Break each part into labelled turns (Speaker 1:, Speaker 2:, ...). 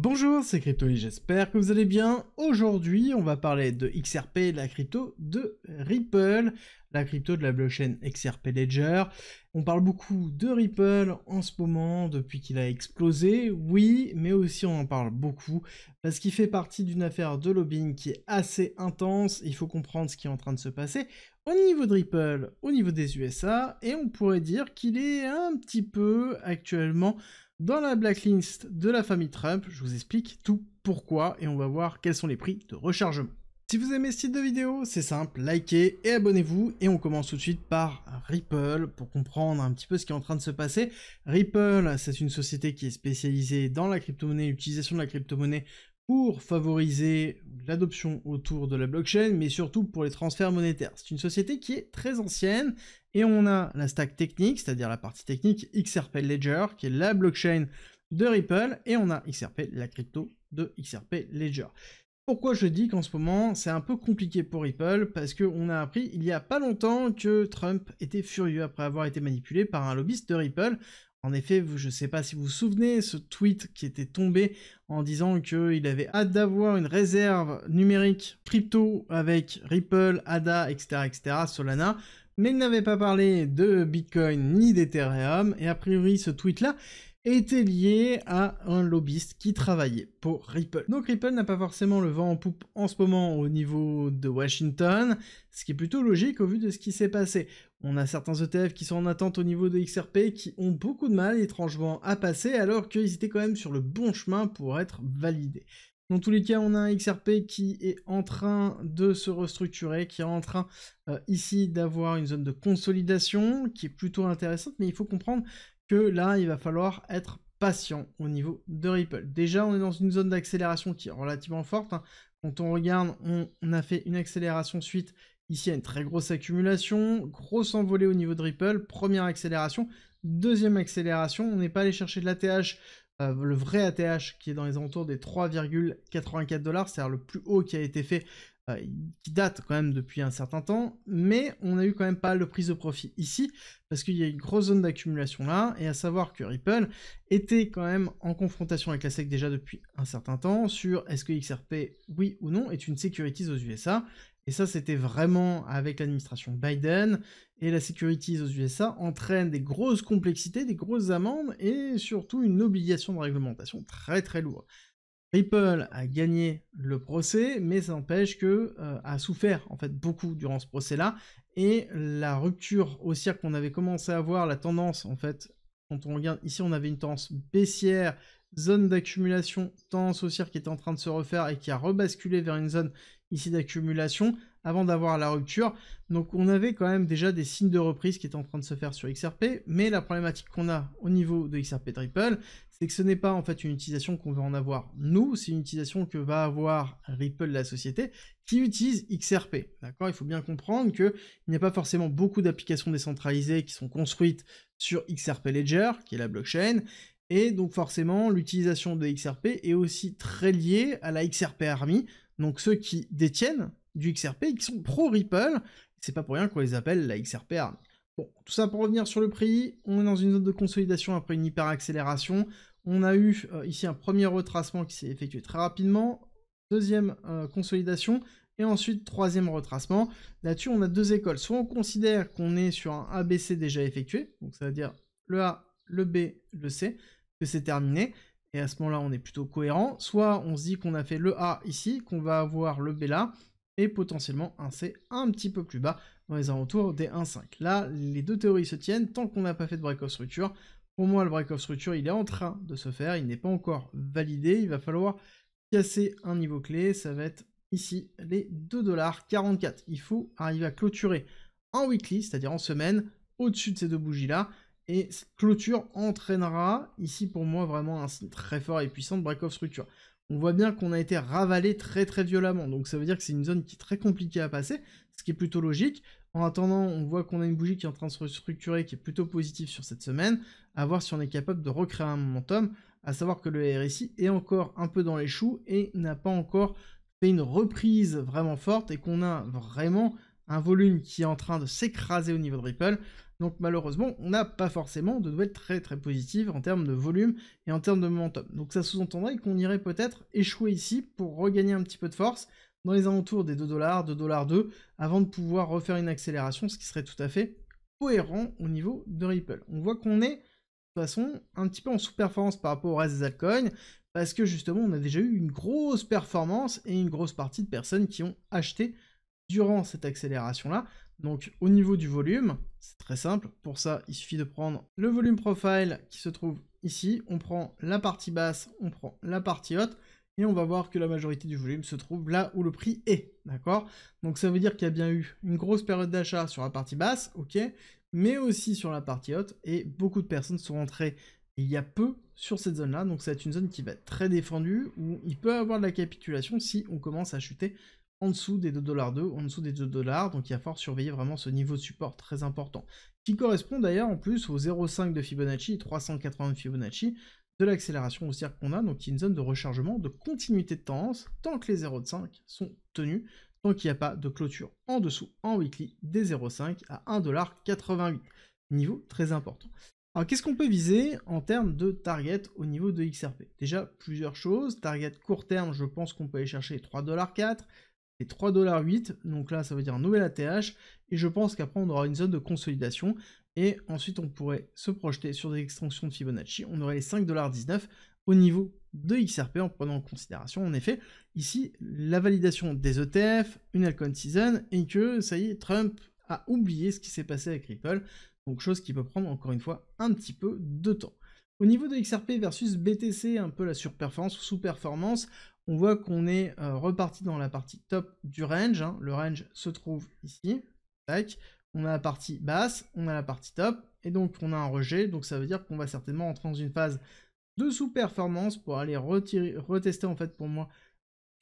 Speaker 1: Bonjour, c'est Cryptoly, j'espère que vous allez bien. Aujourd'hui, on va parler de XRP, la crypto de Ripple, la crypto de la blockchain XRP Ledger. On parle beaucoup de Ripple en ce moment, depuis qu'il a explosé, oui, mais aussi on en parle beaucoup, parce qu'il fait partie d'une affaire de lobbying qui est assez intense. Il faut comprendre ce qui est en train de se passer au niveau de Ripple, au niveau des USA, et on pourrait dire qu'il est un petit peu actuellement dans la blacklist de la famille Trump. Je vous explique tout pourquoi et on va voir quels sont les prix de rechargement. Si vous aimez ce type de vidéo, c'est simple, likez et abonnez-vous, et on commence tout de suite par Ripple pour comprendre un petit peu ce qui est en train de se passer. Ripple, c'est une société qui est spécialisée dans la crypto-monnaie, l'utilisation de la crypto-monnaie pour favoriser l'adoption autour de la blockchain, mais surtout pour les transferts monétaires. C'est une société qui est très ancienne, et on a la stack technique, c'est-à-dire la partie technique XRP Ledger, qui est la blockchain de Ripple, et on a XRP, la crypto de XRP Ledger. Pourquoi je dis qu'en ce moment, c'est un peu compliqué pour Ripple? Parce qu'on a appris il y a pas longtemps que Trump était furieux après avoir été manipulé par un lobbyiste de Ripple. En effet, je ne sais pas si vous vous souvenez, ce tweet qui était tombé en disant qu'il avait hâte d'avoir une réserve numérique crypto avec Ripple, ADA, etc., etc., Solana, mais il n'avait pas parlé de Bitcoin ni d'Ethereum, et a priori ce tweet-là était lié à un lobbyiste qui travaillait pour Ripple. Donc Ripple n'a pas forcément le vent en poupe en ce moment au niveau de Washington, ce qui est plutôt logique au vu de ce qui s'est passé. On a certains ETF qui sont en attente au niveau de XRP qui ont beaucoup de mal étrangement à passer alors qu'ils étaient quand même sur le bon chemin pour être validés. Dans tous les cas, on a un XRP qui est en train de se restructurer, qui est en train ici d'avoir une zone de consolidation qui est plutôt intéressante, mais il faut comprendre que là, il va falloir être patient au niveau de Ripple. Déjà, on est dans une zone d'accélération qui est relativement forte, hein. Quand on regarde, on a fait une accélération suite ici à une très grosse accumulation, grosse envolée au niveau de Ripple, première accélération, deuxième accélération, on n'est pas allé chercher de l'ATH, le vrai ATH qui est dans les alentours des 3,84$, c'est-à-dire le plus haut qui a été fait, qui date quand même depuis un certain temps, mais on a eu quand même pas mal de prise de profit ici, parce qu'il y a une grosse zone d'accumulation là, et à savoir que Ripple était quand même en confrontation avec la SEC déjà depuis un certain temps, sur est-ce que XRP, oui ou non, est une securities aux USA, et ça c'était vraiment avec l'administration Biden, et la securities aux USA entraîne des grosses complexités, des grosses amendes, et surtout une obligation de réglementation très très lourde. Ripple a gagné le procès, mais ça n'empêche que a souffert en fait beaucoup durant ce procès-là, et la rupture haussière qu'on avait commencé à voir, la tendance en fait, quand on regarde ici, on avait une tendance baissière, zone d'accumulation, tendance haussière qui était en train de se refaire et qui a rebasculé vers une zone ici d'accumulation avant d'avoir la rupture. Donc on avait quand même déjà des signes de reprise qui étaient en train de se faire sur XRP, mais la problématique qu'on a au niveau de XRP de Ripple, c'est que ce n'est pas en fait une utilisation qu'on va en avoir nous, c'est une utilisation que va avoir Ripple, la société, qui utilise XRP. D'accord? Il faut bien comprendre qu'il n'y a pas forcément beaucoup d'applications décentralisées qui sont construites sur XRP Ledger, qui est la blockchain, et donc forcément l'utilisation de XRP est aussi très liée à la XRP Army, donc ceux qui détiennent du XRP et qui sont pro Ripple, c'est pas pour rien qu'on les appelle la XRP Army. Bon, tout ça pour revenir sur le prix, on est dans une zone de consolidation après une hyper accélération. On a eu ici un premier retracement qui s'est effectué très rapidement, deuxième consolidation, et ensuite troisième retracement. Là-dessus, on a deux écoles. Soit on considère qu'on est sur un ABC déjà effectué, donc ça veut dire le A, le B, le C, que c'est terminé, et à ce moment-là, on est plutôt cohérent. Soit on se dit qu'on a fait le A ici, qu'on va avoir le B là, et potentiellement un C un petit peu plus bas, dans les alentours des 1,5. Là, les deux théories se tiennent tant qu'on n'a pas fait de break-off structure. Pour moi, le break-off structure, il est en train de se faire, il n'est pas encore validé, il va falloir casser un niveau clé, ça va être ici les 2,44$. Il faut arriver à clôturer en weekly, c'est-à-dire en semaine, au-dessus de ces deux bougies-là, et cette clôture entraînera, ici pour moi, vraiment un signe très fort et puissant de break-off structure. On voit bien qu'on a été ravalé très très violemment, donc ça veut dire que c'est une zone qui est très compliquée à passer, ce qui est plutôt logique. En attendant, on voit qu'on a une bougie qui est en train de se restructurer, qui est plutôt positive sur cette semaine, à voir si on est capable de recréer un momentum, à savoir que le RSI est encore un peu dans les choux et n'a pas encore fait une reprise vraiment forte, et qu'on a vraiment un volume qui est en train de s'écraser au niveau de Ripple. Donc malheureusement, on n'a pas forcément de nouvelles très très positives en termes de volume et en termes de momentum. Donc ça sous-entendrait qu'on irait peut-être échouer ici pour regagner un petit peu de force dans les alentours des 2$, 2,2$, avant de pouvoir refaire une accélération, ce qui serait tout à fait cohérent au niveau de Ripple. On voit qu'on est de toute façon un petit peu en sous-performance par rapport au reste des altcoins, parce que justement on a déjà eu une grosse performance et une grosse partie de personnes qui ont acheté durant cette accélération-là. Donc au niveau du volume, c'est très simple. Pour ça, il suffit de prendre le volume profile qui se trouve ici. On prend la partie basse, on prend la partie haute, et on va voir que la majorité du volume se trouve là où le prix est, d'accord? Donc ça veut dire qu'il y a bien eu une grosse période d'achat sur la partie basse, ok, mais aussi sur la partie haute, et beaucoup de personnes sont rentrées il y a peu sur cette zone-là, donc ça va être une zone qui va être très défendue, où il peut y avoir de la capitulation si on commence à chuter en dessous des 2,2$, en dessous des 2$, donc il va falloir surveiller vraiment ce niveau de support très important, qui correspond d'ailleurs en plus au 0,5 de Fibonacci et 380 de Fibonacci de l'accélération haussière qu'on a, donc qui est une zone de rechargement, de continuité de tendance, tant que les 0,5 sont tenus, tant qu'il n'y a pas de clôture en dessous, en weekly, des 0,5 à 1,88$, niveau très important. Alors qu'est-ce qu'on peut viser en termes de target au niveau de XRP? Déjà, plusieurs choses. Target court terme, je pense qu'on peut aller chercher les 3,4$, et 3,8$, donc là ça veut dire un nouvel ATH, et je pense qu'après on aura une zone de consolidation, et ensuite on pourrait se projeter sur des extensions de Fibonacci, on aurait les 5,19$ au niveau de XRP en prenant en considération en effet ici la validation des ETF, une altcoin season, et que ça y est, Trump a oublié ce qui s'est passé avec Ripple, donc chose qui peut prendre encore une fois un petit peu de temps. Au niveau de XRP versus BTC, un peu la surperformance ou sous-performance, on voit qu'on est reparti dans la partie top du range, hein. Le range se trouve ici, tac. On a la partie basse, on a la partie top, et donc on a un rejet, donc ça veut dire qu'on va certainement entrer dans une phase de sous-performance pour aller retester en fait pour moi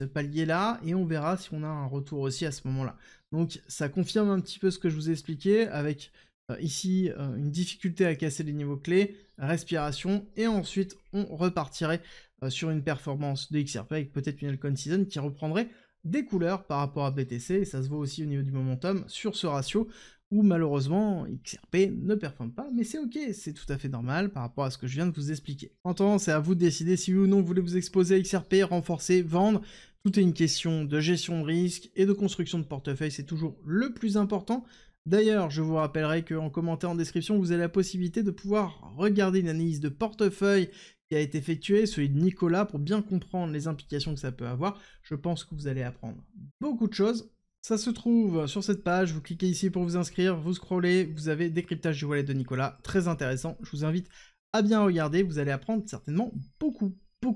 Speaker 1: ce palier-là, et on verra si on a un retour aussi à ce moment-là. Donc ça confirme un petit peu ce que je vous ai expliqué, avec ici une difficulté à casser les niveaux clés, respiration, et ensuite on repartirait sur une performance de XRP avec peut-être une altcoin season qui reprendrait des couleurs par rapport à BTC, et ça se voit aussi au niveau du momentum sur ce ratio, où malheureusement XRP ne performe pas, mais c'est ok, c'est tout à fait normal par rapport à ce que je viens de vous expliquer. En attendant, c'est à vous de décider si oui ou non vous voulez vous exposer à XRP, renforcer, vendre. Tout est une question de gestion de risque et de construction de portefeuille, c'est toujours le plus important. D'ailleurs, je vous rappellerai qu'en commentaire en description, vous avez la possibilité de pouvoir regarder une analyse de portefeuille qui a été effectuée, celui de Nicolas, pour bien comprendre les implications que ça peut avoir. Je pense que vous allez apprendre beaucoup de choses. Ça se trouve sur cette page, vous cliquez ici pour vous inscrire, vous scrollez, vous avez décryptage du wallet de Nicolas, très intéressant. Je vous invite à bien regarder, vous allez apprendre certainement beaucoup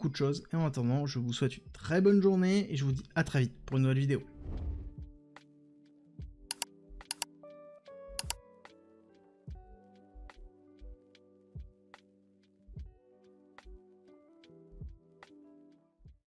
Speaker 1: de choses. Et en attendant, je vous souhaite une très bonne journée et je vous dis à très vite pour une nouvelle vidéo.